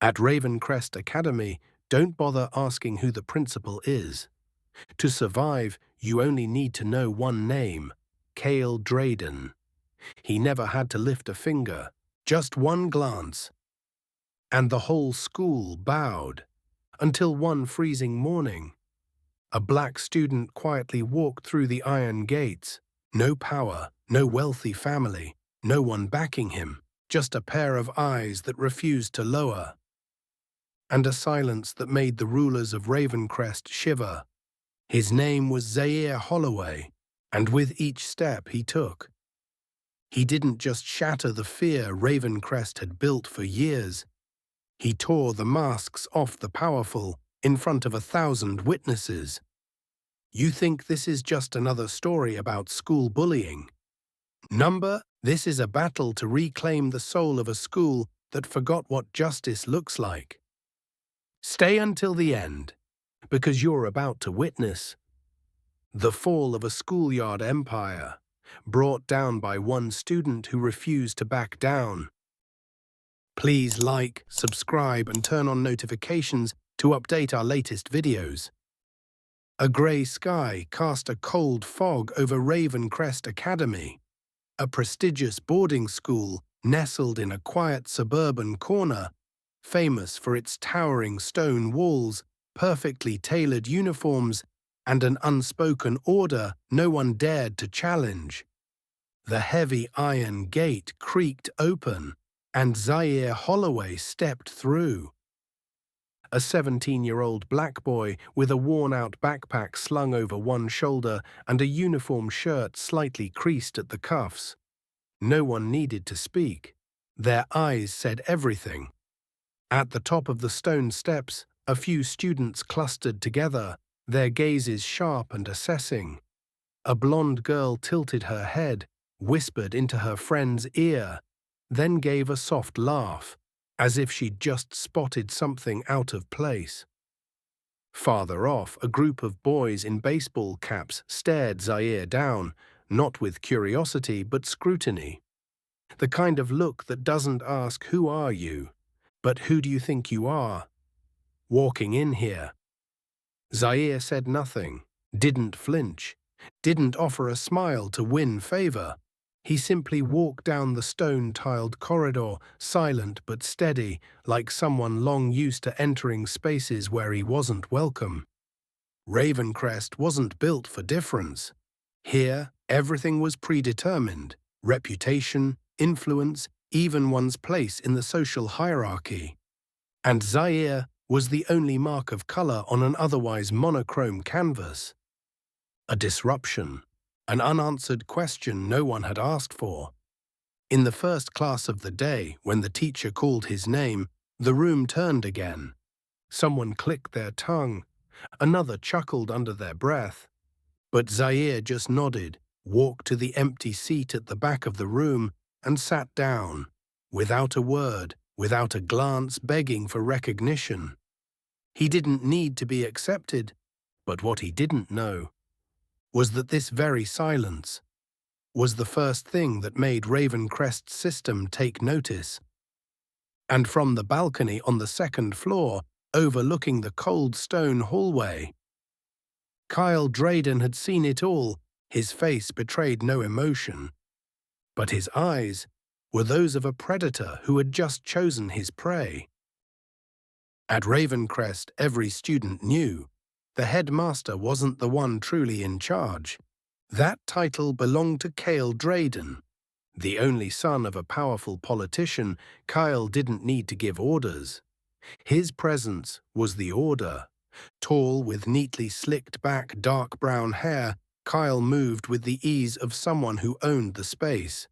At Ravencrest Academy, don't bother asking who the principal is. To survive, you only need to know one name: Cale Drayden. He never had to lift a finger, just one glance. And the whole school bowed, until one freezing morning. A black student quietly walked through the iron gates. No power, no wealthy family, no one backing him, just a pair of eyes that refused to lower. And a silence that made the rulers of Ravencrest shiver. His name was Zaire Holloway, and with each step he took, he didn't just shatter the fear Ravencrest had built for years. He tore the masks off the powerful in front of 1,000 witnesses. You think this is just another story about school bullying? This is a battle to reclaim the soul of a school that forgot what justice looks like. Stay until the end, because you're about to witness the fall of a schoolyard empire, brought down by one student who refused to back down. Please like, subscribe, and turn on notifications to update our latest videos. A grey sky cast a cold fog over Ravencrest Academy, a prestigious boarding school nestled in a quiet suburban corner, famous for its towering stone walls, perfectly tailored uniforms, and an unspoken order no one dared to challenge. The heavy iron gate creaked open, and Zaire Holloway stepped through. A 17-year-old black boy with a worn-out backpack slung over one shoulder and a uniform shirt slightly creased at the cuffs. No one needed to speak. Their eyes said everything. At the top of the stone steps, a few students clustered together, their gazes sharp and assessing. A blonde girl tilted her head, whispered into her friend's ear, then gave a soft laugh, as if she'd just spotted something out of place. Farther off, a group of boys in baseball caps stared Zaire down, not with curiosity but scrutiny. The kind of look that doesn't ask, "Who are you?" but "Who do you think you are?" Walking in here. Zaire said nothing, didn't flinch, didn't offer a smile to win favor. He simply walked down the stone-tiled corridor, silent but steady, like someone long used to entering spaces where he wasn't welcome. Ravencrest wasn't built for difference. Here, everything was predetermined: reputation, influence, even one's place in the social hierarchy. And Zaire was the only mark of color on an otherwise monochrome canvas. A disruption, an unanswered question no one had asked for. In the first class of the day, when the teacher called his name, the room turned again. Someone clicked their tongue, another chuckled under their breath. But Zaire just nodded, walked to the empty seat at the back of the room, and sat down, without a word, without a glance begging for recognition. He didn't need to be accepted, but what he didn't know was that this very silence was the first thing that made Ravencrest's system take notice. And from the balcony on the second floor, overlooking the cold stone hallway, Cale Drayden had seen it all. His face betrayed no emotion, but his eyes were those of a predator who had just chosen his prey. At Ravencrest, every student knew the headmaster wasn't the one truly in charge. That title belonged to Cale Drayden. The only son of a powerful politician, Cale didn't need to give orders. His presence was the order. Tall, with neatly slicked back dark brown hair, Cale moved with the ease of someone who owned the space,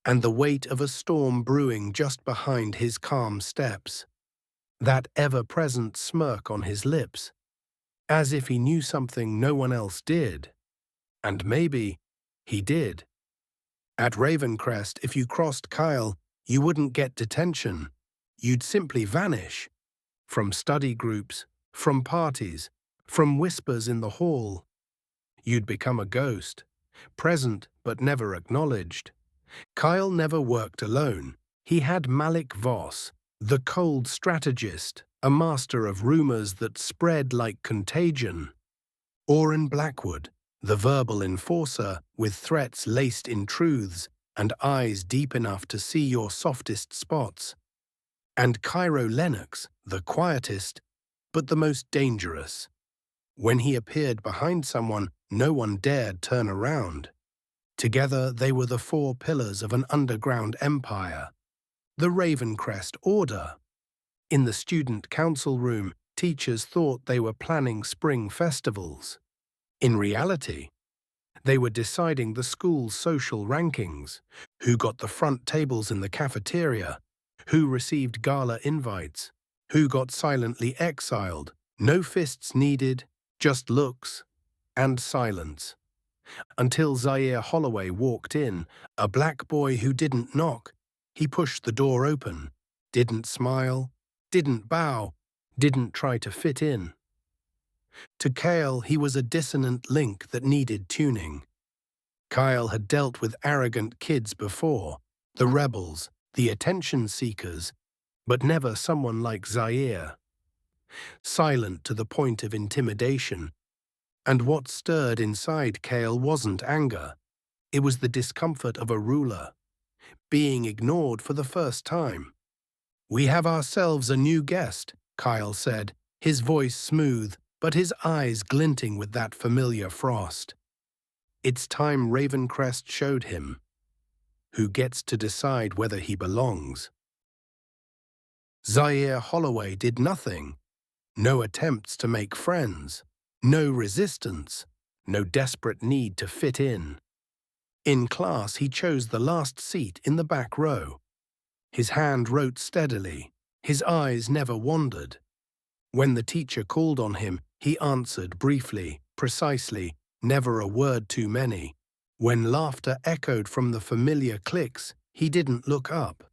and the weight of a storm brewing just behind his calm steps. That ever-present smirk on his lips, as if he knew something no one else did. And maybe he did. At Ravencrest, if you crossed Cale, you wouldn't get detention. You'd simply vanish. From study groups, from parties, from whispers in the hall. You'd become a ghost, present but never acknowledged. Cale never worked alone. He had Malik Voss, The cold strategist, a master of rumors that spread like contagion. Orrin Blackwood, the verbal enforcer with threats laced in truths and eyes deep enough to see your softest spots. And Cairo Lennox, the quietest, but the most dangerous. When he appeared behind someone, no one dared turn around. Together they were the four pillars of an underground empire. The Ravencrest Order. In the student council room, teachers thought they were planning spring festivals. In reality, they were deciding the school's social rankings, who got the front tables in the cafeteria, who received gala invites, who got silently exiled. No fists needed, just looks and silence. Until Zaire Holloway walked in, a black boy who didn't knock. He pushed the door open, didn't smile, didn't bow, didn't try to fit in. To Kyle, he was a dissonant link that needed tuning. Kyle had dealt with arrogant kids before, the rebels, the attention seekers, but never someone like Zaire. Silent to the point of intimidation. And what stirred inside Kyle wasn't anger. It was the discomfort of a ruler, being ignored for the first time. "We have ourselves a new guest," Kyle said, his voice smooth, but his eyes glinting with that familiar frost. It's time Ravencrest showed him who gets to decide whether he belongs. Zaire Holloway did nothing. No attempts to make friends. No resistance. No desperate need to fit in. In class, he chose the last seat in the back row. His hand wrote steadily. His eyes never wandered. When the teacher called on him, he answered briefly, precisely, never a word too many. When laughter echoed from the familiar cliques, he didn't look up.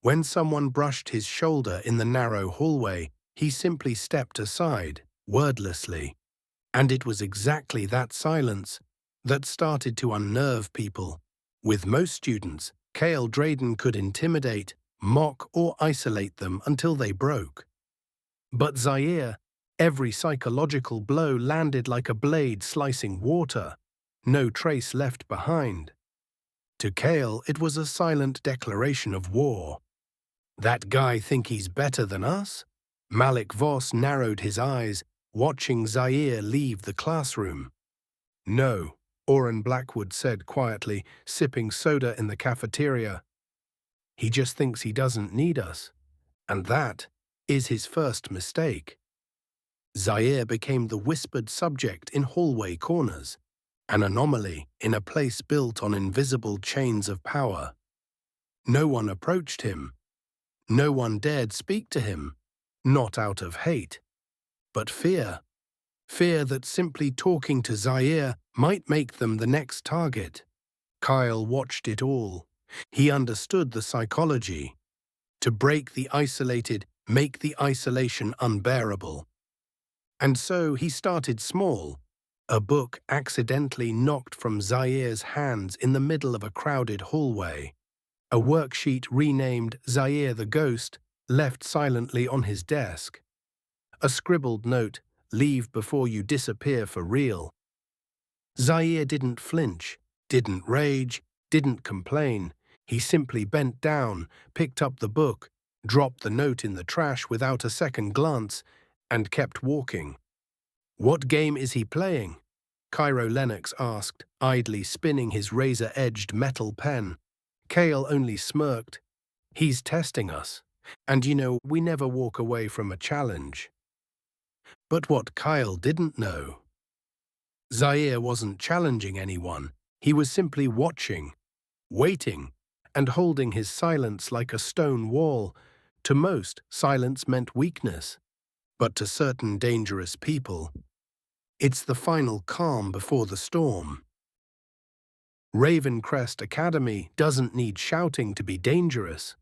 When someone brushed his shoulder in the narrow hallway, he simply stepped aside, wordlessly. And it was exactly that silence that started to unnerve people. With most students, Cale Drayden could intimidate, mock, or isolate them until they broke. But Zaire, every psychological blow landed like a blade slicing water, no trace left behind. To Cale, it was a silent declaration of war. That guy think he's better than us? Malik Voss narrowed his eyes, watching Zaire leave the classroom. No, Orrin Blackwood said quietly, sipping soda in the cafeteria. He just thinks he doesn't need us. And that is his first mistake. Zaire became the whispered subject in hallway corners, an anomaly in a place built on invisible chains of power. No one approached him. No one dared speak to him, not out of hate, but fear. Fear that simply talking to Zaire might make them the next target. Kyle watched it all. He understood the psychology. To break the isolated, make the isolation unbearable. And so he started small. A book accidentally knocked from Zaire's hands in the middle of a crowded hallway. A worksheet renamed Zaire the Ghost left silently on his desk. A scribbled note, "Leave before you disappear for real." Zaire didn't flinch, didn't rage, didn't complain. He simply bent down, picked up the book, dropped the note in the trash without a second glance, and kept walking. "What game is he playing?" Cairo Lennox asked, idly spinning his razor-edged metal pen. Cale only smirked. "He's testing us. And we never walk away from a challenge." But what Kyle didn't know, Zaire wasn't challenging anyone. He was simply watching, waiting, and holding his silence like a stone wall. To most, silence meant weakness. But to certain dangerous people, it's the final calm before the storm. Ravencrest Academy doesn't need shouting to be dangerous.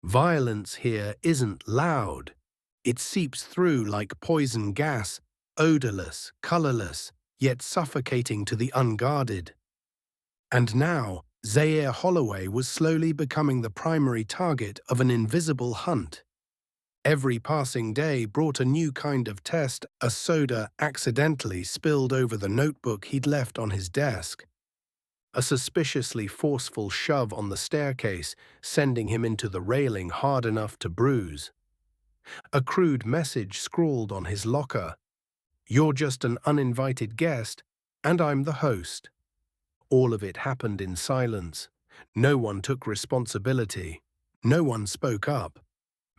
Violence here isn't loud. It seeps through like poison gas, odorless, colorless, yet suffocating to the unguarded. And now, Zaire Holloway was slowly becoming the primary target of an invisible hunt. Every passing day brought a new kind of test. A soda accidentally spilled over the notebook he'd left on his desk. A suspiciously forceful shove on the staircase, sending him into the railing hard enough to bruise. A crude message scrawled on his locker. "You're just an uninvited guest, and I'm the host." All of it happened in silence. No one took responsibility. No one spoke up.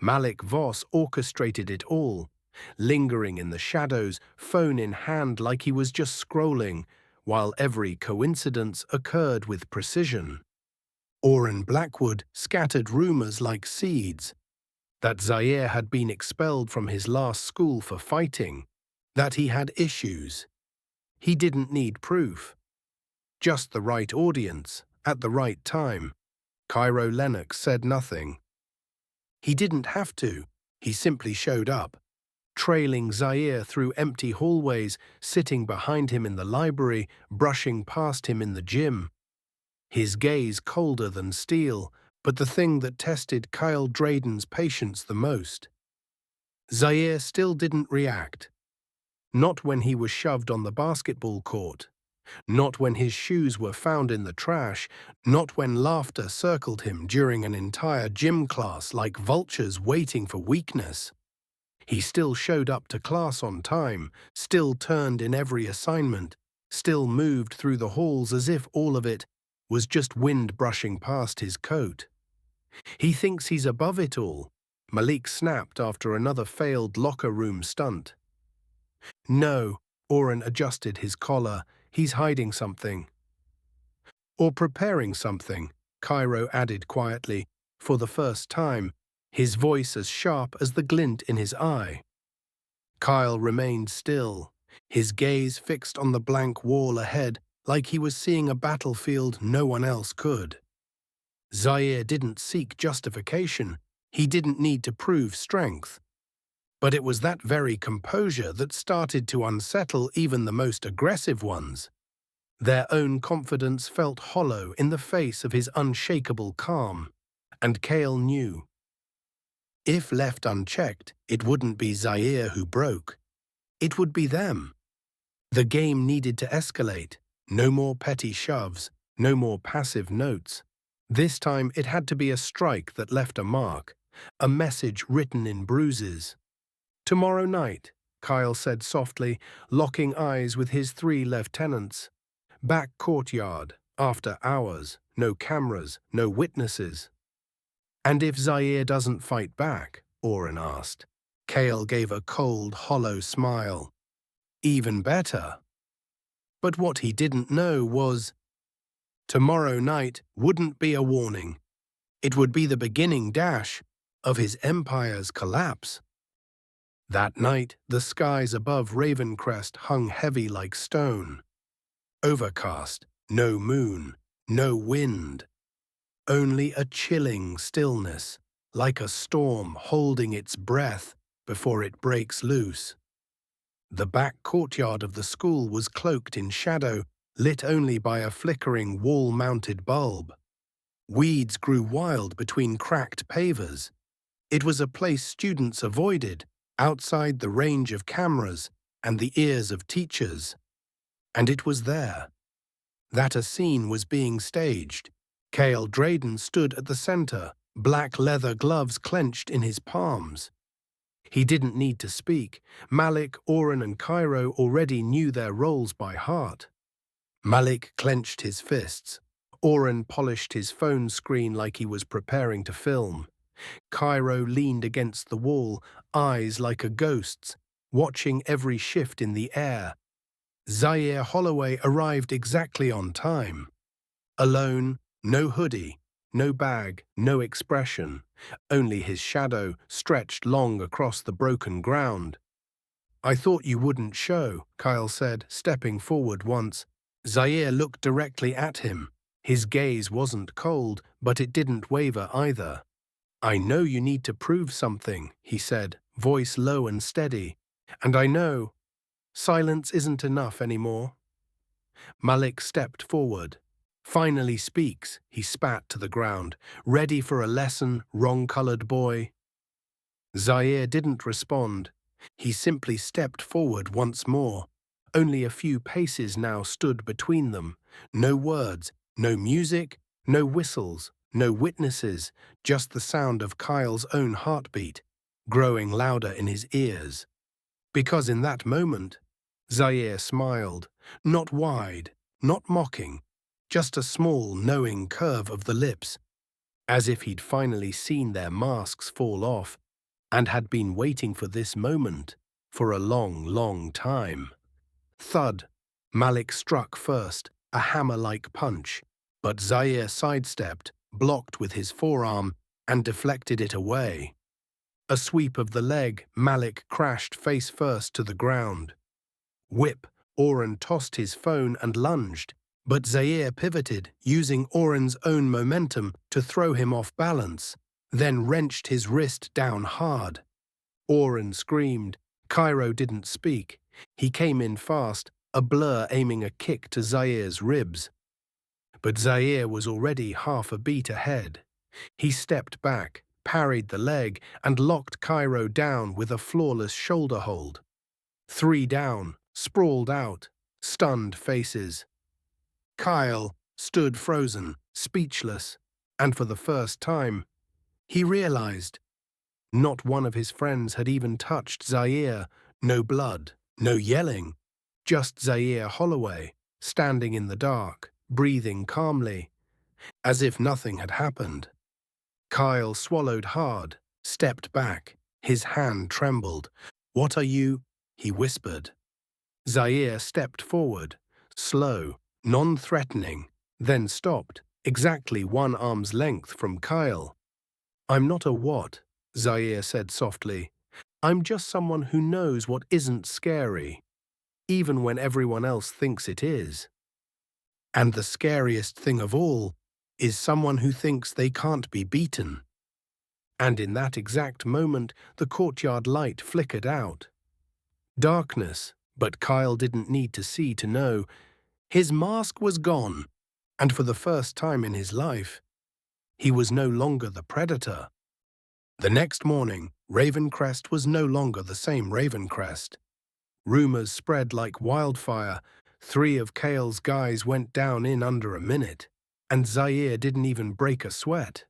Malik Voss orchestrated it all, lingering in the shadows, phone in hand like he was just scrolling, while every coincidence occurred with precision. Orrin Blackwood scattered rumors like seeds. That Zaire had been expelled from his last school for fighting. That he had issues. He didn't need proof. Just the right audience, at the right time. Cairo Lennox said nothing. He didn't have to. He simply showed up, trailing Zaire through empty hallways, sitting behind him in the library, brushing past him in the gym. His gaze colder than steel, but the thing that tested Kyle Drayden's patience the most. Zaire still didn't react. Not when he was shoved on the basketball court. Not when his shoes were found in the trash, not when laughter circled him during an entire gym class like vultures waiting for weakness. He still showed up to class on time, still turned in every assignment, still moved through the halls as if all of it was just wind brushing past his coat. He thinks he's above it all, Malik snapped after another failed locker room stunt. No, Orrin adjusted his collar. He's hiding something. Or preparing something, Cairo added quietly, for the first time, his voice as sharp as the glint in his eye. Kyle remained still, his gaze fixed on the blank wall ahead like he was seeing a battlefield no one else could. Zaire didn't seek justification. He didn't need to prove strength. But it was that very composure that started to unsettle even the most aggressive ones. Their own confidence felt hollow in the face of his unshakable calm, and Cale knew. If left unchecked, it wouldn't be Zaire who broke. It would be them. The game needed to escalate. No more petty shoves, no more passive notes. This time it had to be a strike that left a mark, a message written in bruises. "Tomorrow night," Kyle said softly, locking eyes with his 3 lieutenants. "Back courtyard, after hours, no cameras, no witnesses." "And if Zaire doesn't fight back?" Orrin asked. Cale gave a cold, hollow smile. "Even better." But what he didn't know was, tomorrow night wouldn't be a warning. It would be the beginning dash of his empire's collapse. That night, the skies above Ravencrest hung heavy like stone. Overcast, no moon, no wind. Only a chilling stillness, like a storm holding its breath before it breaks loose. The back courtyard of the school was cloaked in shadow, lit only by a flickering wall-mounted bulb. Weeds grew wild between cracked pavers. It was a place students avoided, outside the range of cameras and the ears of teachers. And it was there, that a scene was being staged. Cale Drayden stood at the center, black leather gloves clenched in his palms. He didn't need to speak. Malik, Orrin, and Cairo already knew their roles by heart. Malik clenched his fists. Orrin polished his phone screen like he was preparing to film. Cairo leaned against the wall, eyes like a ghost's, watching every shift in the air. Zaire Holloway arrived exactly on time. Alone, no hoodie, no bag, no expression, only his shadow stretched long across the broken ground. "I thought you wouldn't show," Kyle said, stepping forward once. Zaire looked directly at him. His gaze wasn't cold, but it didn't waver either. "I know you need to prove something," he said, voice low and steady. "And I know silence isn't enough anymore." Malik stepped forward. Finally speaks, he spat to the ground. Ready for a lesson, wrong-colored boy? Zaire didn't respond. He simply stepped forward once more. Only a few paces now stood between them. No words, no music, no whistles, no witnesses, just the sound of Kyle's own heartbeat, growing louder in his ears. Because in that moment, Zaire smiled, not wide, not mocking, just a small, knowing curve of the lips, as if he'd finally seen their masks fall off and had been waiting for this moment for a long, long time. Thud. Malik struck first, a hammer-like punch, but Zaire sidestepped, blocked with his forearm, and deflected it away. A sweep of the leg, Malik crashed face first to the ground. Whip. Oren tossed his phone and lunged, but Zaire pivoted, using Oren's own momentum to throw him off balance, then wrenched his wrist down hard. Oren screamed. Cairo didn't speak. He came in fast, a blur aiming a kick to Zaire's ribs. But Zaire was already half a beat ahead. He stepped back, parried the leg, and locked Cairo down with a flawless shoulder hold. 3 down, sprawled out, stunned faces. Kyle stood frozen, speechless, and for the first time, he realized not one of his friends had even touched Zaire. No blood, no yelling, just Zaire Holloway, standing in the dark, breathing calmly, as if nothing had happened. Kyle swallowed hard, stepped back. His hand trembled. "What are you?" he whispered. Zaire stepped forward, slow, non-threatening, then stopped, exactly 1 arm's length from Kyle. "I'm not a what?" Zaire said softly. "I'm just someone who knows what isn't scary, even when everyone else thinks it is. And the scariest thing of all is someone who thinks they can't be beaten." And in that exact moment, the courtyard light flickered out. Darkness, but Kyle didn't need to see to know. His mask was gone, and for the first time in his life, he was no longer the predator. The next morning, Ravencrest was no longer the same Ravencrest. Rumors spread like wildfire. 3 of Cale's guys went down in under a minute, and Zaire didn't even break a sweat.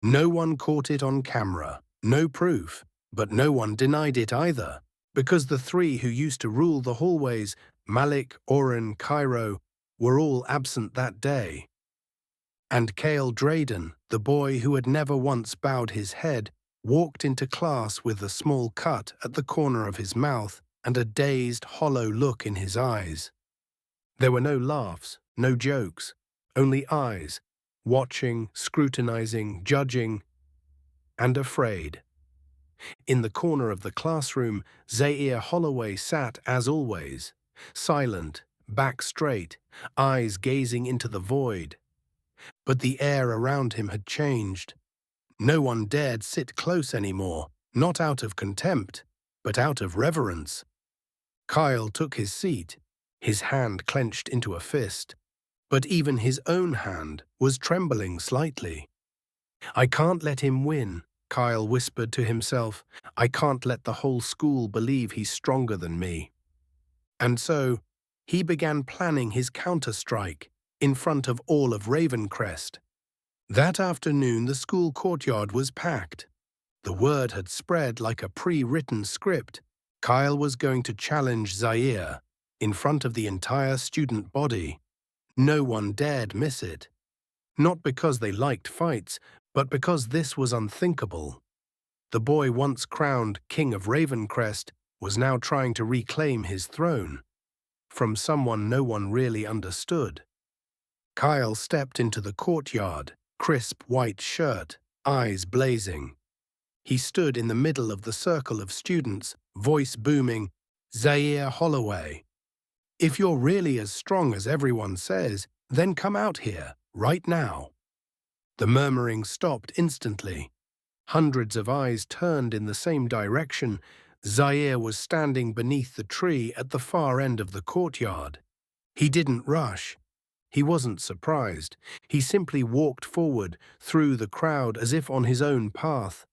No one caught it on camera, no proof, but no one denied it either, because the 3 who used to rule the hallways, Malik, Oren, Cairo, were all absent that day. And Cale Drayden, the boy who had never once bowed his head, walked into class with a small cut at the corner of his mouth and a dazed, hollow look in his eyes. There were no laughs, no jokes, only eyes, watching, scrutinizing, judging, and afraid. In the corner of the classroom, Zaire Holloway sat as always, silent, back straight, eyes gazing into the void. But the air around him had changed. No one dared sit close anymore, not out of contempt, but out of reverence. Kyle took his seat, his hand clenched into a fist, but even his own hand was trembling slightly. "I can't let him win," Kyle whispered to himself. "I can't let the whole school believe he's stronger than me." And so, he began planning his counter-strike in front of all of Ravencrest. That afternoon, the school courtyard was packed. The word had spread like a pre-written script. Kyle was going to challenge Zaire in front of the entire student body. No one dared miss it. Not because they liked fights, but because this was unthinkable. The boy once crowned King of Ravencrest was now trying to reclaim his throne from someone no one really understood. Kyle stepped into the courtyard, crisp white shirt, eyes blazing. He stood in the middle of the circle of students, voice booming, "Zaire Holloway, if you're really as strong as everyone says, then come out here, right now." The murmuring stopped instantly. Hundreds of eyes turned in the same direction. Zaire was standing beneath the tree at the far end of the courtyard. He didn't rush. He wasn't surprised. He simply walked forward through the crowd as if on his own path,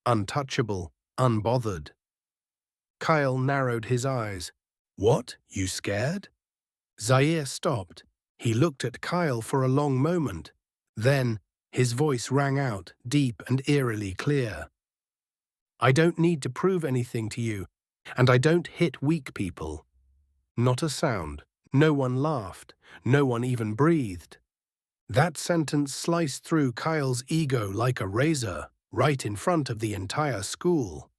untouchable, unbothered. Kyle narrowed his eyes. "What? You scared?" Zaire stopped. He looked at Kyle for a long moment. Then, his voice rang out, deep and eerily clear. "I don't need to prove anything to you, and I don't hit weak people." Not a sound. No one laughed. No one even breathed. That sentence sliced through Kyle's ego like a razor, right in front of the entire school.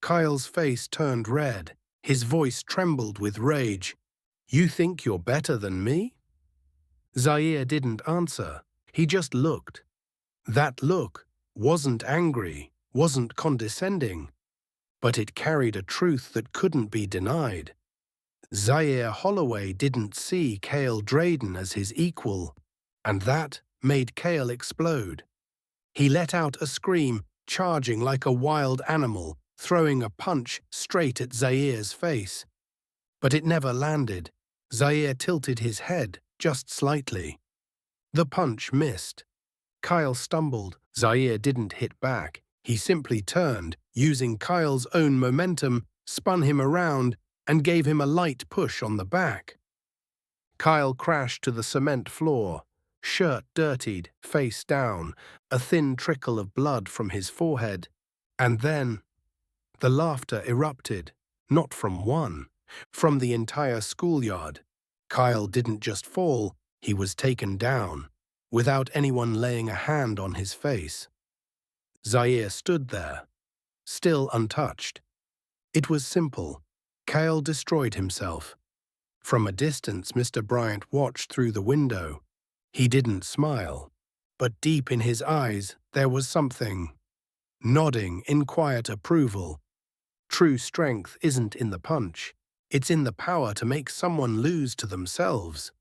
Kyle's face turned red. His voice trembled with rage. "You think you're better than me?" Zaire didn't answer. He just looked. That look wasn't angry, wasn't condescending, but it carried a truth that couldn't be denied. Zaire Holloway didn't see Cale Drayden as his equal, and that made Cale explode. He let out a scream, charging like a wild animal, throwing a punch straight at Zaire's face. But it never landed. Zaire tilted his head, just slightly. The punch missed. Kyle stumbled. Zaire didn't hit back. He simply turned, using Kyle's own momentum, spun him around, and gave him a light push on the back. Kyle crashed to the cement floor, shirt dirtied, face down, a thin trickle of blood from his forehead. And then, the laughter erupted, not from one, from the entire schoolyard. Kyle didn't just fall, he was taken down, without anyone laying a hand on his face. Zaire stood there, still untouched. It was simple. Kyle destroyed himself. From a distance, Mr. Bryant watched through the window. He didn't smile, but deep in his eyes there was something, nodding in quiet approval. True strength isn't in the punch. It's in the power to make someone lose to themselves.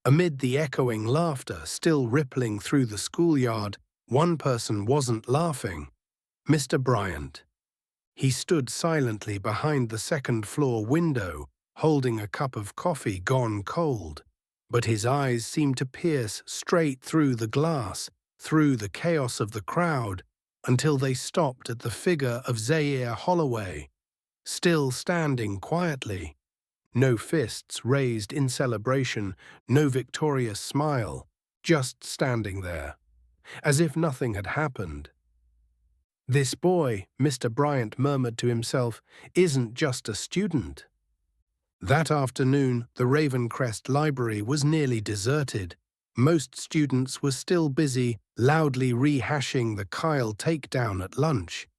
Amid the echoing laughter still rippling through the schoolyard, one person wasn't laughing. Mr. Bryant. He stood silently behind the second-floor window, holding a cup of coffee gone cold. But his eyes seemed to pierce straight through the glass, through the chaos of the crowd, until they stopped at the figure of Zaire Holloway, still standing quietly. No fists raised in celebration, no victorious smile, just standing there, as if nothing had happened. "This boy," Mr. Bryant murmured to himself, "isn't just a student." That afternoon, the Ravencrest Library was nearly deserted. Most students were still busy, loudly rehashing the Kyle takedown at lunch.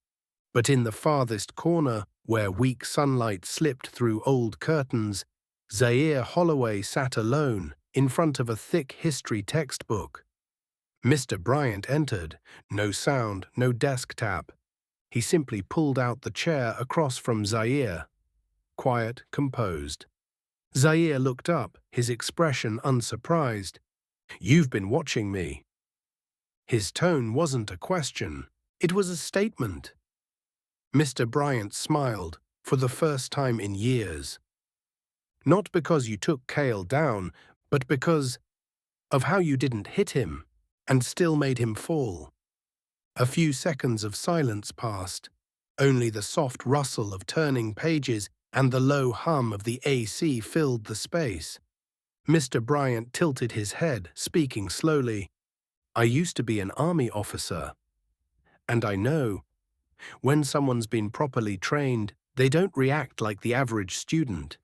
But in the farthest corner, where weak sunlight slipped through old curtains, Zaire Holloway sat alone, in front of a thick history textbook. Mr. Bryant entered. No sound, no desk tap. He simply pulled out the chair across from Zaire. Quiet, composed. Zaire looked up, his expression unsurprised. "You've been watching me." His tone wasn't a question. It was a statement. Mr. Bryant smiled, for the first time in years. "Not because you took Cale down, but because of how you didn't hit him, and still made him fall." A few seconds of silence passed. Only the soft rustle of turning pages and the low hum of the AC filled the space. Mr. Bryant tilted his head, speaking slowly. "I used to be an army officer, and I know, when someone's been properly trained, they don't react like the average student.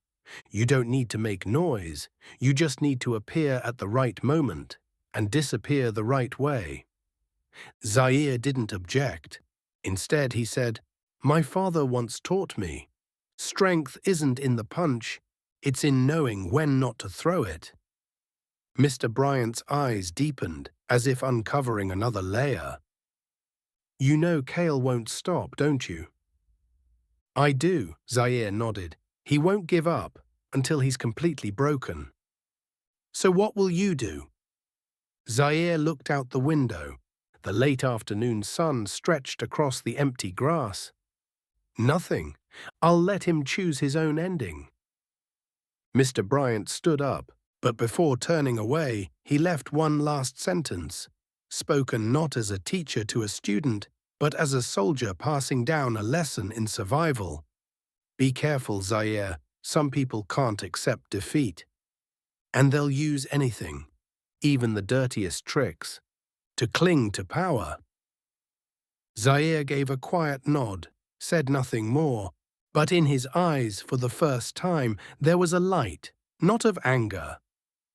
You don't need to make noise, you just need to appear at the right moment and disappear the right way." Zaire didn't object. Instead, he said, "My father once taught me, strength isn't in the punch, it's in knowing when not to throw it." Mr. Bryant's eyes deepened, as if uncovering another layer. "You know Cale won't stop, don't you?" "I do," Zaire nodded. "He won't give up until he's completely broken." "So what will you do?" Zaire looked out the window. The late afternoon sun stretched across the empty grass. "Nothing. I'll let him choose his own ending." Mr. Bryant stood up, But before turning away, he left one last sentence, spoken not as a teacher to a student, but as a soldier passing down a lesson in survival. Be careful, Zaire. Some people can't accept defeat. And they'll use anything, even the dirtiest tricks, to cling to power. Zaire gave a quiet nod, said nothing more, but in his eyes, for the first time, there was a light, not of anger,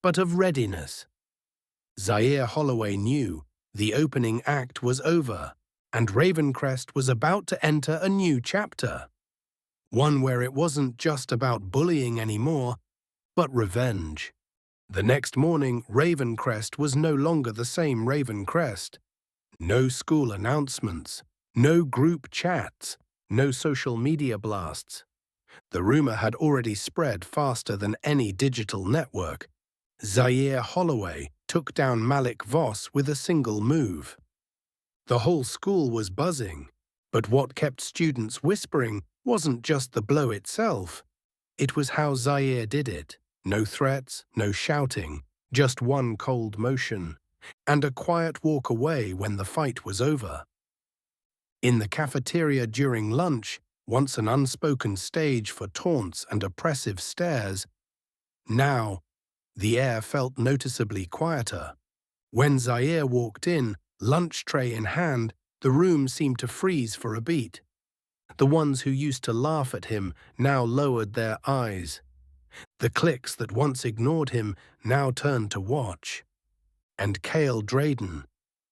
but of readiness. Zaire Holloway knew the opening act was over, and Ravencrest was about to enter a new chapter. One where it wasn't just about bullying anymore, but revenge. The next morning, Ravencrest was no longer the same Ravencrest. No school announcements, no group chats, no social media blasts. The rumor had already spread faster than any digital network. Zaire Holloway took down Malik Voss with a single move. The whole school was buzzing, but what kept students whispering wasn't just the blow itself. It was how Zaire did it. No threats, no shouting, just one cold motion, and a quiet walk away when the fight was over. In the cafeteria during lunch, once an unspoken stage for taunts and oppressive stares, now the air felt noticeably quieter. When Zaire walked in, lunch tray in hand, the room seemed to freeze for a beat. The ones who used to laugh at him now lowered their eyes. The cliques that once ignored him now turned to watch. And Cale Drayden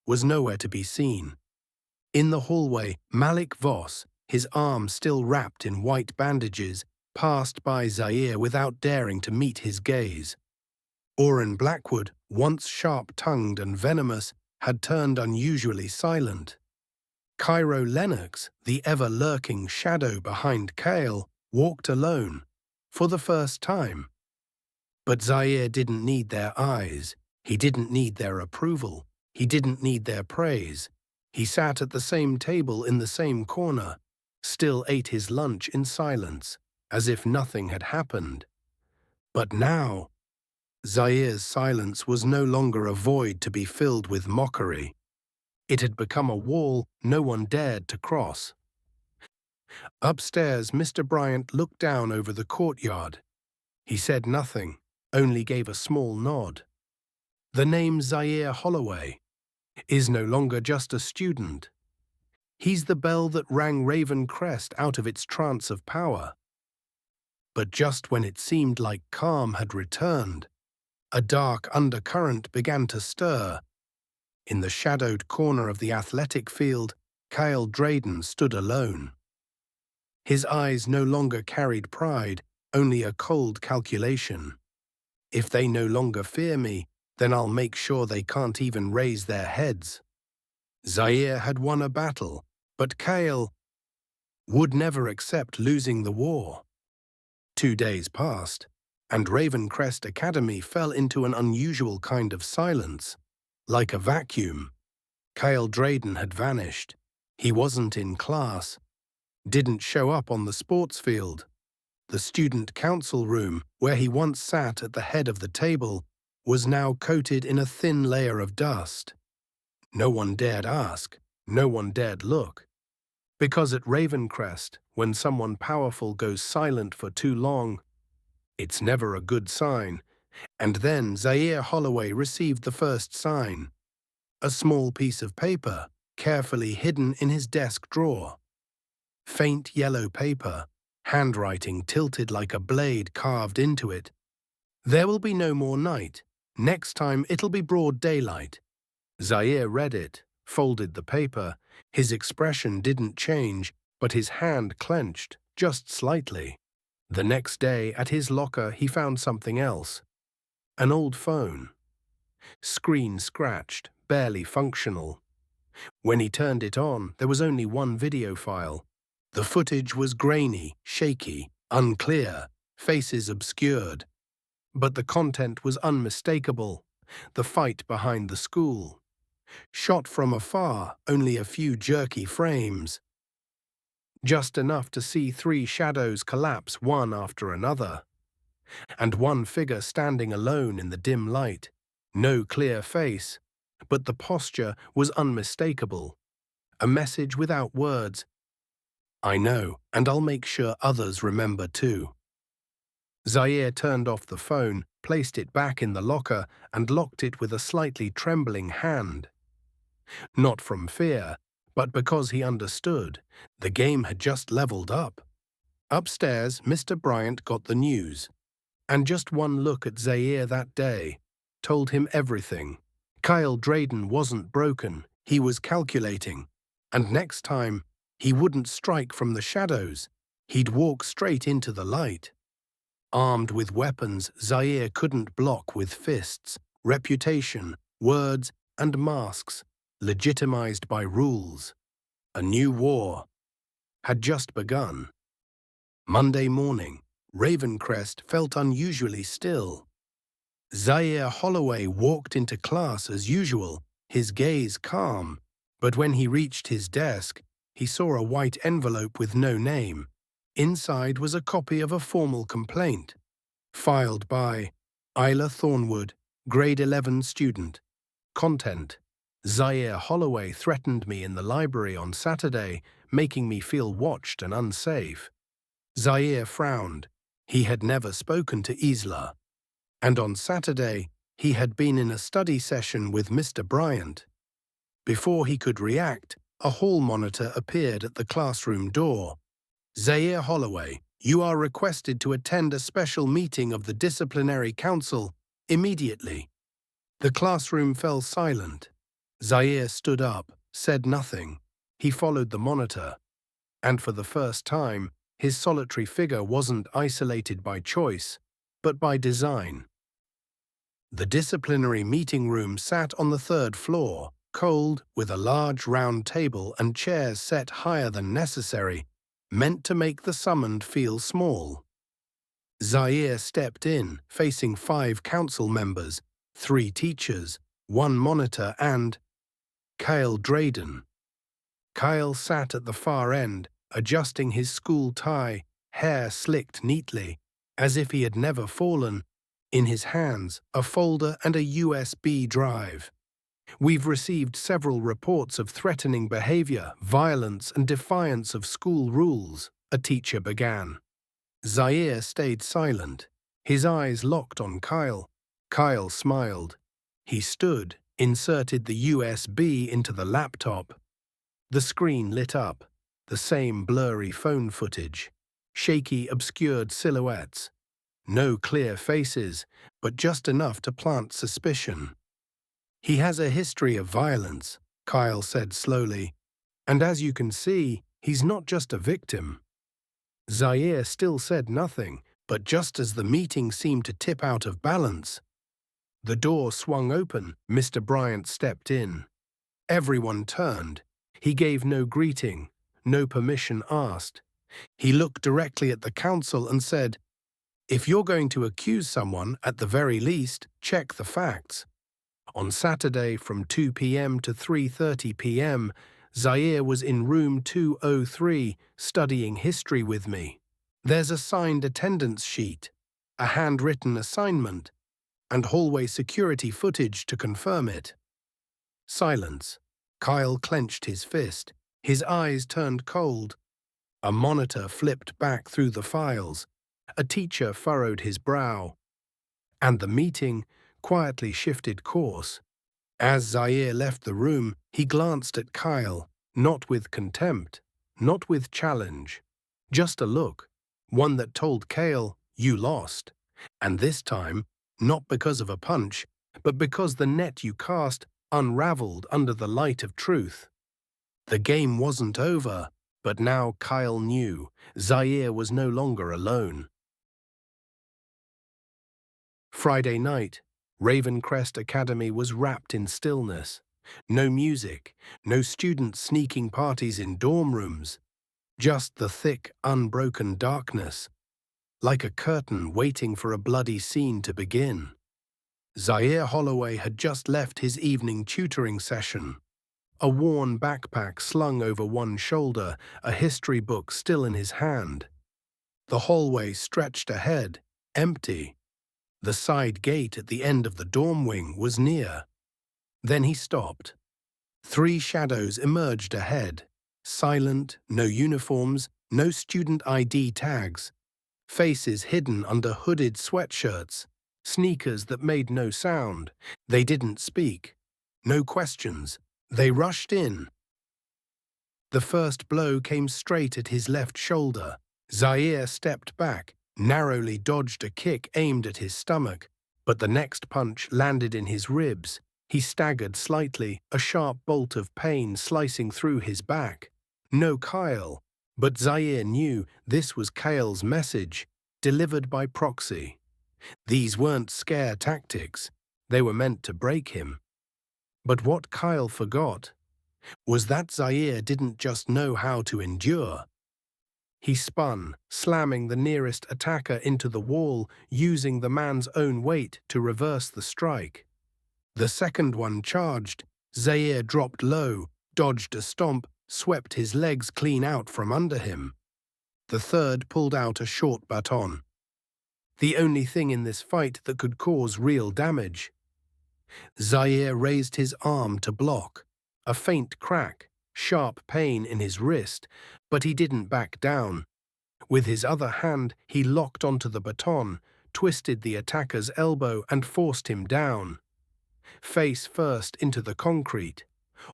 was nowhere to be seen. In the hallway, Malik Voss, his arm still wrapped in white bandages, passed by Zaire without daring to meet his gaze. Orrin Blackwood, once sharp-tongued and venomous, had turned unusually silent. Cairo Lennox, the ever-lurking shadow behind Cale, walked alone, for the first time. But Zaire didn't need their eyes. He didn't need their approval. He didn't need their praise. He sat at the same table in the same corner, still ate his lunch in silence, as if nothing had happened. But now, Zaire's silence was no longer a void to be filled with mockery. It had become a wall no one dared to cross. Upstairs, Mr. Bryant looked down over the courtyard. He said nothing, only gave a small nod. The name Zaire Holloway is no longer just a student. He's the bell that rang Ravencrest out of its trance of power. But just when it seemed like calm had returned, a dark undercurrent began to stir. In the shadowed corner of the athletic field, Cale Drayden stood alone. His eyes no longer carried pride, only a cold calculation. If they no longer fear me, then I'll make sure they can't even raise their heads. Zaire had won a battle, but Cale would never accept losing the war. 2 days passed, and Ravencrest Academy fell into an unusual kind of silence. Like a vacuum, Cale Drayden had vanished. He wasn't in class, didn't show up on the sports field. The student council room, where he once sat at the head of the table, was now coated in a thin layer of dust. No one dared ask, no one dared look. Because at Ravencrest, when someone powerful goes silent for too long, it's never a good sign. And then Zaire Holloway received the first sign. A small piece of paper, carefully hidden in his desk drawer. Faint yellow paper, handwriting tilted like a blade carved into it. There will be no more night. Next time it'll be broad daylight. Zaire read it, folded the paper. His expression didn't change, but his hand clenched, just slightly. The next day, at his locker, he found something else. An old phone. Screen scratched, barely functional. When he turned it on, there was only one video file. The footage was grainy, shaky, unclear, faces obscured. But the content was unmistakable. The fight behind the school. Shot from afar, only a few jerky frames. Just enough to see 3 shadows collapse one after another. and one figure standing alone in the dim light. No clear face, but the posture was unmistakable. A message without words. I know, and I'll make sure others remember too. Zaire turned off the phone, placed it back in the locker, and locked it with a slightly trembling hand. Not from fear, but because he understood. The game had just leveled up. Upstairs, Mr. Bryant got the news. And just one look at Zaire that day told him everything. Kyle Drayden wasn't broken, he was calculating. And next time, he wouldn't strike from the shadows. He'd walk straight into the light. Armed with weapons Zaire couldn't block with fists, reputation, words, and masks, legitimized by rules. A new war had just begun. Monday morning, Ravencrest felt unusually still. Zaire Holloway walked into class as usual, his gaze calm, but when he reached his desk, he saw a white envelope with no name. Inside was a copy of a formal complaint, filed by Isla Thornwood, grade 11 student. Content: Zaire Holloway threatened me in the library on Saturday, making me feel watched and unsafe. Zaire frowned. He had never spoken to Isla. And on Saturday, he had been in a study session with Mr. Bryant. Before he could react, a hall monitor appeared at the classroom door. Zaire Holloway, you are requested to attend a special meeting of the Disciplinary Council immediately. The classroom fell silent. Zaire stood up, said nothing. He followed the monitor. And for the first time, his solitary figure wasn't isolated by choice, but by design. The disciplinary meeting room sat on the third floor, cold, with a large round table and chairs set higher than necessary, meant to make the summoned feel small. Zaire stepped in, facing 5 council members, 3 teachers, 1 monitor and Kyle Drayden. Kyle sat at the far end, adjusting his school tie, hair slicked neatly, as if he had never fallen. In his hands, a folder and a USB drive. We've received several reports of threatening behavior, violence, and defiance of school rules, a teacher began. Zaire stayed silent, his eyes locked on Kyle. Kyle smiled. He stood, inserted the USB into the laptop. The screen lit up, the same blurry phone footage, shaky, obscured silhouettes. No clear faces, but just enough to plant suspicion. He has a history of violence, Kyle said slowly, and as you can see, he's not just a victim. Zaire still said nothing, but just as the meeting seemed to tip out of balance, the door swung open. Mr. Bryant stepped in. Everyone turned. He gave no greeting, no permission asked. He looked directly at the council and said, "If you're going to accuse someone, at the very least, check the facts." On Saturday from 2 p.m. to 3:30 p.m., Zaire was in room 203 studying history with me. There's a signed attendance sheet, a handwritten assignment, and hallway security footage to confirm it. Silence. Kyle clenched his fist. His eyes turned cold. A monitor flipped back through the files. A teacher furrowed his brow. And the meeting quietly shifted course. As Zaire left the room, he glanced at Kyle, not with contempt, not with challenge. Just a look, one that told Kyle, you lost. And this time, not because of a punch, but because the net you cast unraveled under the light of truth. The game wasn't over, but now Kyle knew Zaire was no longer alone. Friday night, Ravencrest Academy was wrapped in stillness. No music, no students sneaking parties in dorm rooms. Just the thick, unbroken darkness, like a curtain waiting for a bloody scene to begin. Zaire Holloway had just left his evening tutoring session. A worn backpack slung over one shoulder, a history book still in his hand. The hallway stretched ahead, empty. The side gate at the end of the dorm wing was near. Then he stopped. 3 shadows emerged ahead. Silent, no uniforms, no student ID tags. Faces hidden under hooded sweatshirts. Sneakers that made no sound. They didn't speak. No questions. They rushed in. The first blow came straight at his left shoulder. Zaire stepped back, narrowly dodged a kick aimed at his stomach, but the next punch landed in his ribs. He staggered slightly, a sharp bolt of pain slicing through his back. No Kyle, but Zaire knew this was Kyle's message, delivered by proxy. These weren't scare tactics. They were meant to break him. But what Kyle forgot was that Zaire didn't just know how to endure. He spun, slamming the nearest attacker into the wall, using the man's own weight to reverse the strike. The second one charged. Zaire dropped low, dodged a stomp, swept his legs clean out from under him. The third pulled out a short baton. The only thing in this fight that could cause real damage. Zaire raised his arm to block. A faint crack, sharp pain in his wrist, but he didn't back down. With his other hand, he locked onto the baton, twisted the attacker's elbow and forced him down. Face first into the concrete.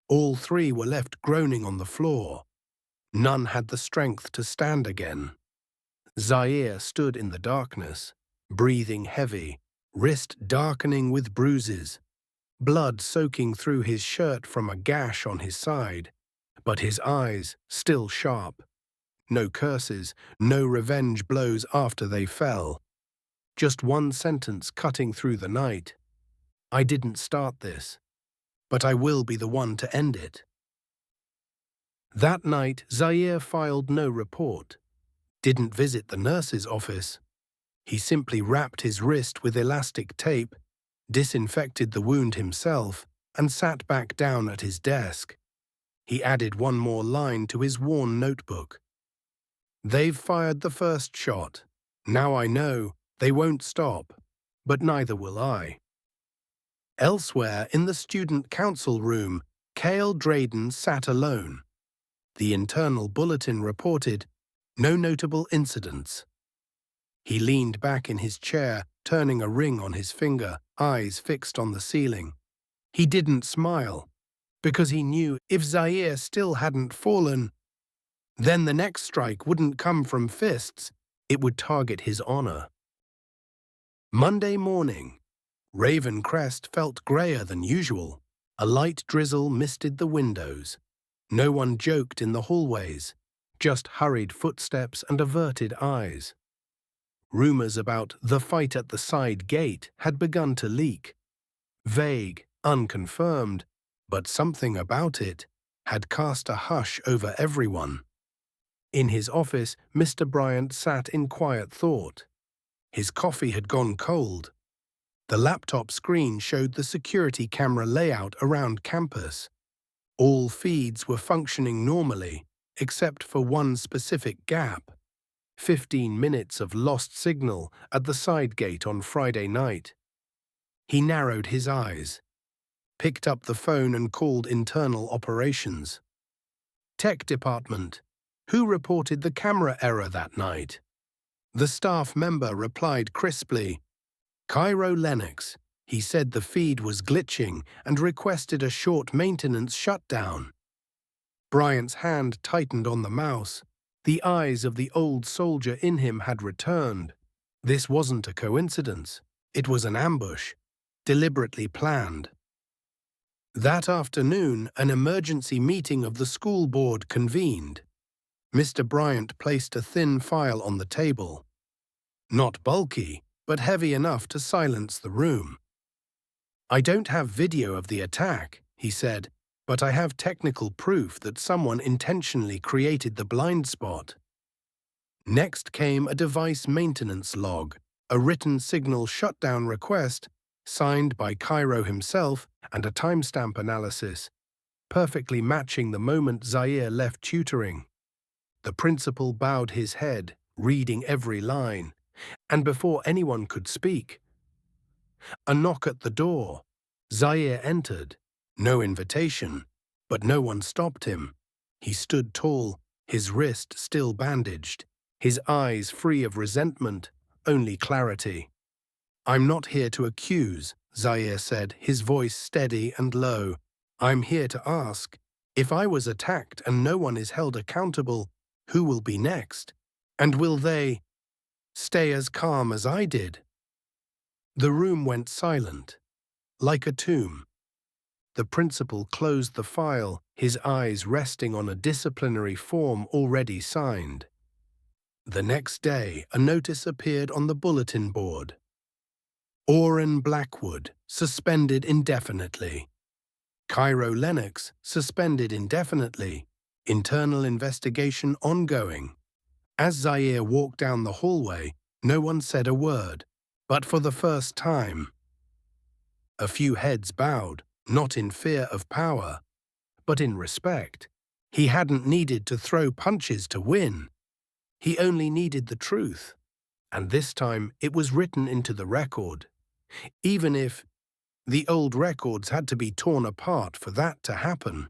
All 3 were left groaning on the floor. None had the strength to stand again. Zaire stood in the darkness, breathing heavy, wrist darkening with bruises. Blood soaking through his shirt from a gash on his side, but his eyes still sharp. No curses, no revenge blows after they fell. Just one sentence cutting through the night. I didn't start this, but I will be the one to end it. That night, Zaire filed no report, didn't visit the nurse's office. He simply wrapped his wrist with elastic tape, disinfected the wound himself, and sat back down at his desk. He added one more line to his worn notebook. They've fired the first shot. Now I know they won't stop, but neither will I. Elsewhere in the student council room, Cale Drayden sat alone. The internal bulletin reported no notable incidents. He leaned back in his chair, turning a ring on his finger, eyes fixed on the ceiling. He didn't smile, because he knew if Zaire still hadn't fallen, then the next strike wouldn't come from fists, it would target his honor. Monday morning, Raven Crest felt grayer than usual. A light drizzle misted the windows. No one joked in the hallways, just hurried footsteps and averted eyes. Rumors about the fight at the side gate had begun to leak. Vague, unconfirmed, but something about it had cast a hush over everyone. In his office, Mr. Bryant sat in quiet thought. His coffee had gone cold. The laptop screen showed the security camera layout around campus. All feeds were functioning normally, except for one specific gap. 15 minutes of lost signal at the side gate on Friday night. He narrowed his eyes, picked up the phone and called internal operations. Tech department. Who reported the camera error that night? The staff member replied crisply, Cairo Lennox. He said the feed was glitching and requested a short maintenance shutdown. Bryant's hand tightened on the mouse. The eyes of the old soldier in him had returned. This wasn't a coincidence. It was an ambush, deliberately planned. That afternoon, an emergency meeting of the school board convened. Mr. Bryant placed a thin file on the table. Not bulky, but heavy enough to silence the room. I don't have video of the attack, he said, but I have technical proof that someone intentionally created the blind spot. Next came a device maintenance log, a written signal shutdown request, signed by Cairo himself, and a timestamp analysis, perfectly matching the moment Zaire left tutoring. The principal bowed his head, reading every line. And before anyone could speak, a knock at the door. Zaire entered. No invitation, but no one stopped him. He stood tall, his wrist still bandaged, his eyes free of resentment, only clarity. "I'm not here to accuse," Zaire said, his voice steady and low. "I'm here to ask. If I was attacked and no one is held accountable, who will be next? And will they stay as calm as I did?" The room went silent, like a tomb. The principal closed the file, his eyes resting on a disciplinary form already signed. The next day, a notice appeared on the bulletin board. Orrin Blackwood, suspended indefinitely. Cairo Lennox, suspended indefinitely. Internal investigation ongoing. As Zaire walked down the hallway, no one said a word, but for the first time, a few heads bowed, not in fear of power, but in respect. He hadn't needed to throw punches to win. He only needed the truth. And this time it was written into the record. Even if the old records had to be torn apart for that to happen.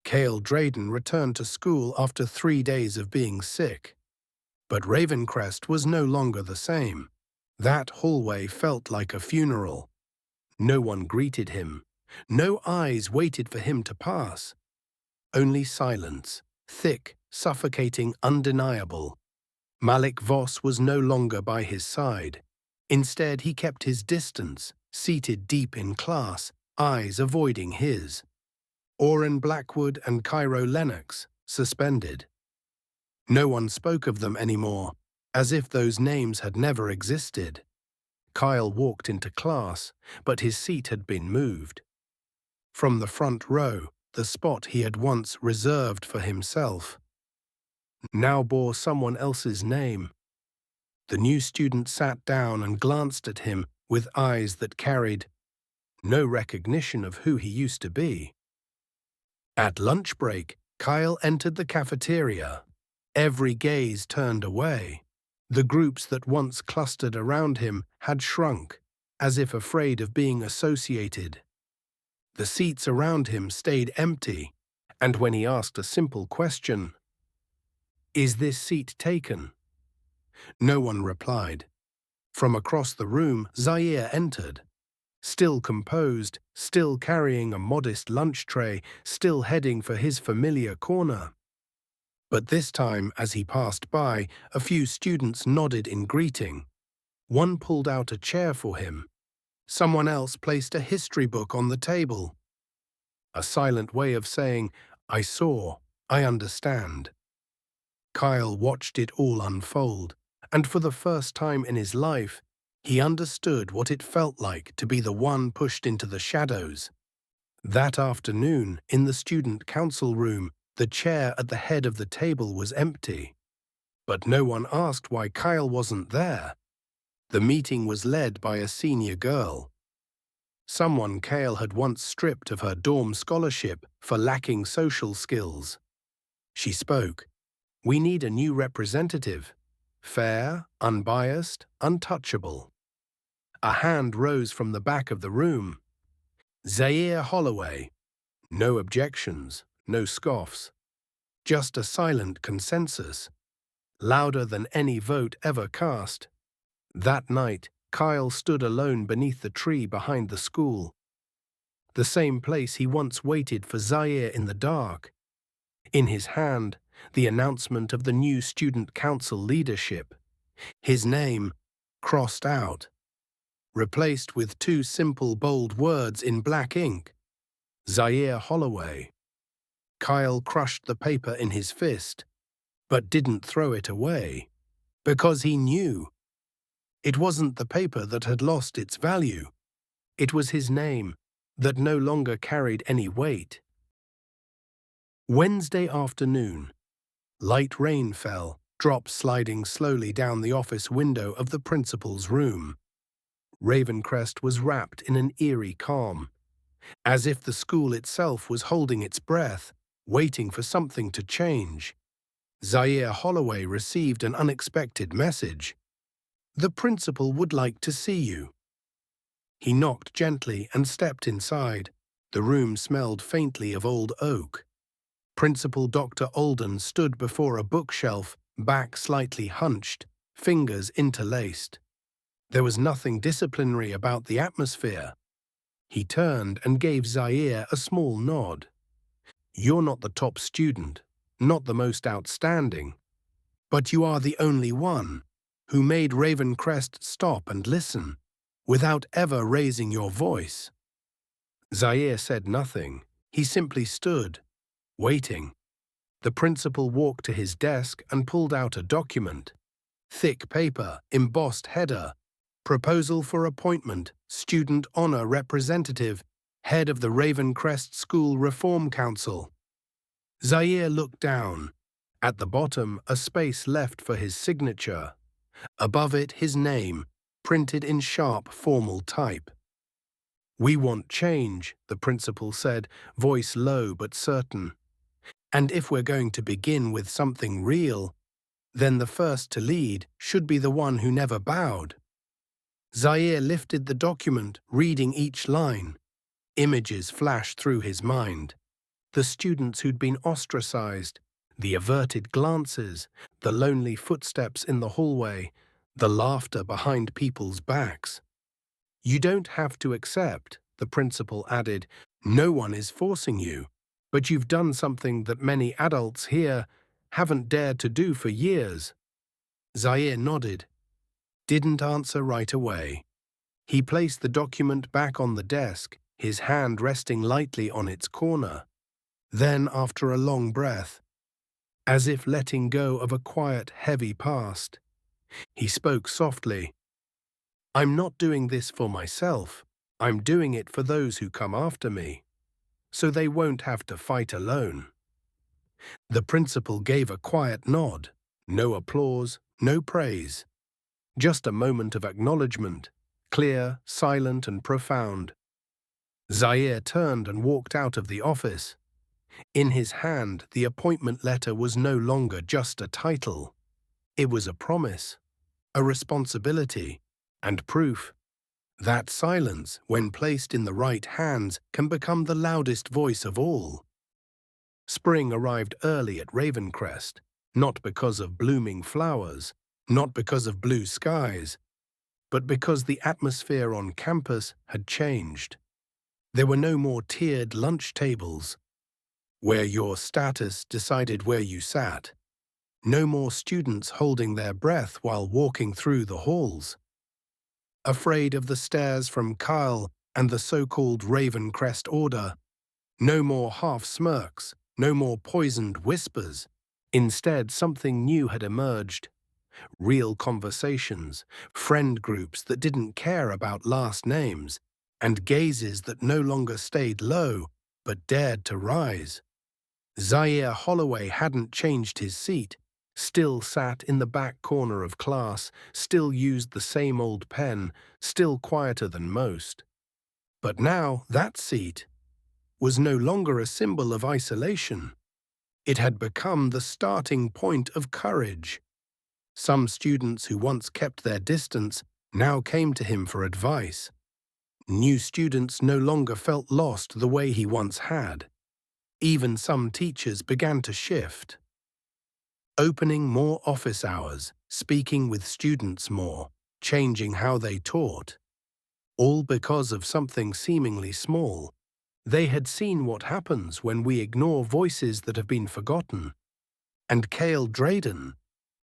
Cale Drayden returned to school after 3 days of being sick. But Ravencrest was no longer the same. That hallway felt like a funeral. No one greeted him. No eyes waited for him to pass. Only silence, thick, suffocating, undeniable. Malik Voss was no longer by his side. Instead, he kept his distance, seated deep in class, eyes avoiding his. Orrin Blackwood and Cairo Lennox, suspended. No one spoke of them anymore, as if those names had never existed. Kyle walked into class, but his seat had been moved. From the front row, the spot he had once reserved for himself now bore someone else's name. The new student sat down and glanced at him with eyes that carried no recognition of who he used to be. At lunch break, Kyle entered the cafeteria. Every gaze turned away. The groups that once clustered around him had shrunk, as if afraid of being associated. The seats around him stayed empty, and when he asked a simple question, "Is this seat taken?" no one replied. From across the room, Zaire entered. Still composed, still carrying a modest lunch tray, still heading for his familiar corner. But this time, as he passed by, a few students nodded in greeting. One pulled out a chair for him. Someone else placed a history book on the table. A silent way of saying, "I saw, I understand." Kyle watched it all unfold, and for the first time in his life, he understood what it felt like to be the one pushed into the shadows. That afternoon, in the student council room, the chair at the head of the table was empty. But no one asked why Kyle wasn't there. The meeting was led by a senior girl. Someone Kale had once stripped of her dorm scholarship for lacking social skills. She spoke. "We need a new representative. Fair, unbiased, untouchable." A hand rose from the back of the room. Zaire Holloway. No objections, no scoffs. Just a silent consensus, louder than any vote ever cast. That night, Kyle stood alone beneath the tree behind the school. The same place he once waited for Zaire in the dark. In his hand, the announcement of the new student council leadership. His name crossed out, replaced with 2 simple bold words in black ink. Zaire Holloway. Kyle crushed the paper in his fist, but didn't throw it away, because he knew. It wasn't the paper that had lost its value. It was his name that no longer carried any weight. Wednesday afternoon. Light rain fell, drops sliding slowly down the office window of the principal's room. Ravencrest was wrapped in an eerie calm, as if the school itself was holding its breath, waiting for something to change. Zaire Holloway received an unexpected message. "The principal would like to see you." He knocked gently and stepped inside. The room smelled faintly of old oak. Principal Dr. Alden stood before a bookshelf, back slightly hunched, fingers interlaced. There was nothing disciplinary about the atmosphere. He turned and gave Zaire a small nod. "You're not the top student, not the most outstanding, but you are the only one who made Ravencrest stop and listen, without ever raising your voice." Zaire said nothing. He simply stood, waiting. The principal walked to his desk and pulled out a document. Thick paper, embossed header, "Proposal for appointment, Student Honor Representative, Head of the Ravencrest School Reform Council." Zaire looked down. At the bottom, a space left for his signature. Above it, his name, printed in sharp, formal type. "We want change," the principal said, voice low but certain. "And if we're going to begin with something real, then the first to lead should be the one who never bowed." Zaire lifted the document, reading each line. Images flashed through his mind. The students who'd been ostracized, the averted glances, the lonely footsteps in the hallway, the laughter behind people's backs. "You don't have to accept," the principal added. "No one is forcing you. But you've done something that many adults here haven't dared to do for years." Zaire nodded. Didn't answer right away. He placed the document back on the desk, his hand resting lightly on its corner. Then, after a long breath, as if letting go of a quiet, heavy past, he spoke softly. "I'm not doing this for myself. I'm doing it for those who come after me, so they won't have to fight alone." The principal gave a quiet nod. No applause, no praise. Just a moment of acknowledgement, clear, silent, and profound. Zaire turned and walked out of the office. In his hand, the appointment letter was no longer just a title. It was a promise, a responsibility, and proof that silence, when placed in the right hands, can become the loudest voice of all. Spring arrived early at Ravencrest, not because of blooming flowers, not because of blue skies, but because the atmosphere on campus had changed. There were no more tiered lunch tables, where your status decided where you sat. No more students holding their breath while walking through the halls, afraid of the stares from Kyle and the so-called Ravencrest Order. No more half smirks, no more poisoned whispers. Instead, something new had emerged. Real conversations, friend groups that didn't care about last names, and gazes that no longer stayed low, but dared to rise. Zaire Holloway hadn't changed his seat, still sat in the back corner of class, still used the same old pen, still quieter than most. But now that seat was no longer a symbol of isolation. It had become the starting point of courage. Some students who once kept their distance now came to him for advice. New students no longer felt lost the way he once had. Even some teachers began to shift, opening more office hours, speaking with students more, changing how they taught. All because of something seemingly small. They had seen what happens when we ignore voices that have been forgotten. And Cale Drayden,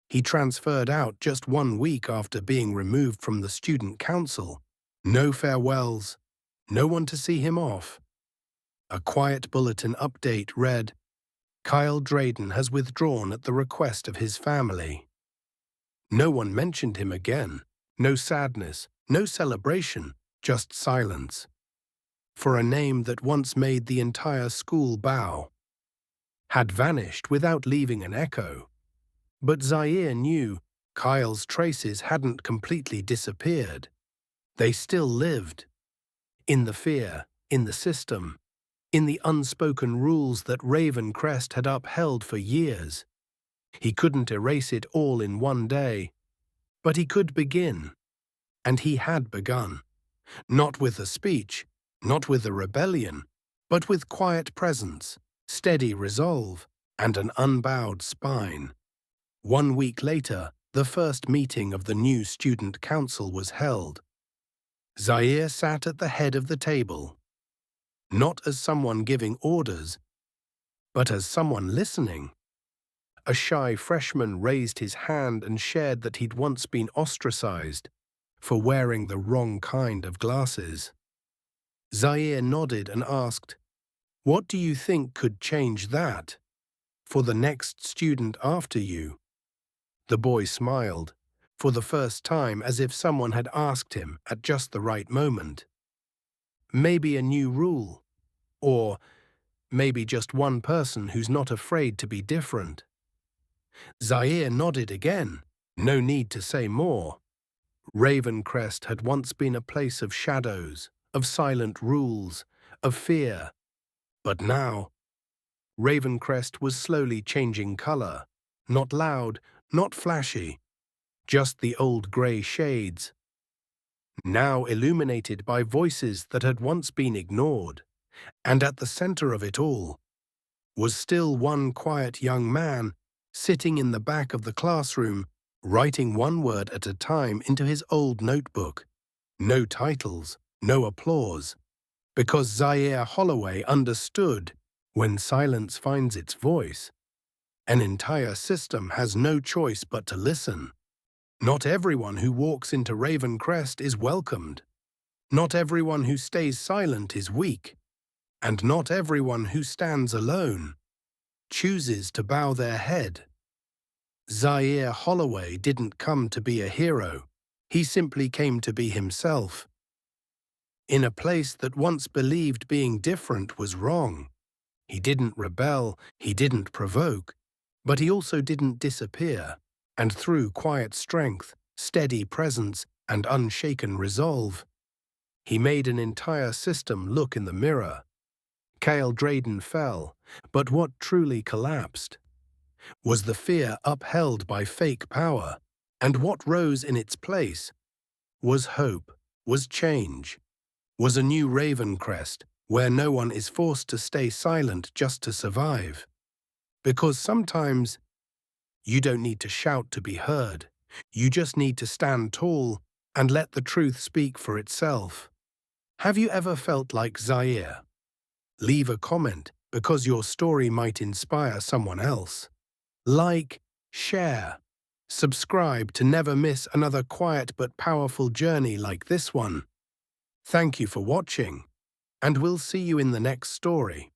he transferred out just 1 week after being removed from the student council. No farewells, no one to see him off. A quiet bulletin update read, "Kyle Drayden has withdrawn at the request of his family." No one mentioned him again. No sadness, no celebration, just silence. For a name that once made the entire school bow, had vanished without leaving an echo. But Zaire knew Kyle's traces hadn't completely disappeared. They still lived. In the fear, in the system, in the unspoken rules that Ravencrest had upheld for years. He couldn't erase it all in one day, But he could begin, and he had begun. Not with a speech, not with a rebellion, but with quiet presence, steady resolve, and an unbowed spine. 1 week later, the first meeting of the new student council was held. Zaire sat at the head of the table, not as someone giving orders, but as someone listening. A shy freshman raised his hand and shared that he'd once been ostracized for wearing the wrong kind of glasses. Zaire nodded and asked, "What do you think could change that for the next student after you?" The boy smiled, for the first time, as if someone had asked him at just the right moment. Maybe a new rule, or maybe just one person who's not afraid to be different. Zaire nodded again, no need to say more. Ravencrest had once been a place of shadows, of silent rules, of fear. But now, Ravencrest was slowly changing color, not loud, not flashy, just the old grey shades, now illuminated by voices that had once been ignored. And at the center of it all was still one quiet young man sitting in the back of the classroom, writing one word at a time into his old notebook. No titles, no applause, because Zaire Holloway understood, when silence finds its voice, an entire system has no choice but to listen. Not everyone who walks into Ravencrest is welcomed. Not everyone who stays silent is weak. And not everyone who stands alone chooses to bow their head. Zaire Holloway didn't come to be a hero. He simply came to be himself. In a place that once believed being different was wrong. He didn't rebel, he didn't provoke, but he also didn't disappear. And through quiet strength, steady presence, and unshaken resolve, he made an entire system look in the mirror. Cale Drayden fell, but what truly collapsed was the fear upheld by fake power, and what rose in its place was hope, was change, was a new Ravencrest where no one is forced to stay silent just to survive. Because sometimes you don't need to shout to be heard, you just need to stand tall and let the truth speak for itself. Have you ever felt like Zaire? Leave a comment because your story might inspire someone else. Like, share, subscribe to never miss another quiet but powerful journey like this one. Thank you for watching, and we'll see you in the next story.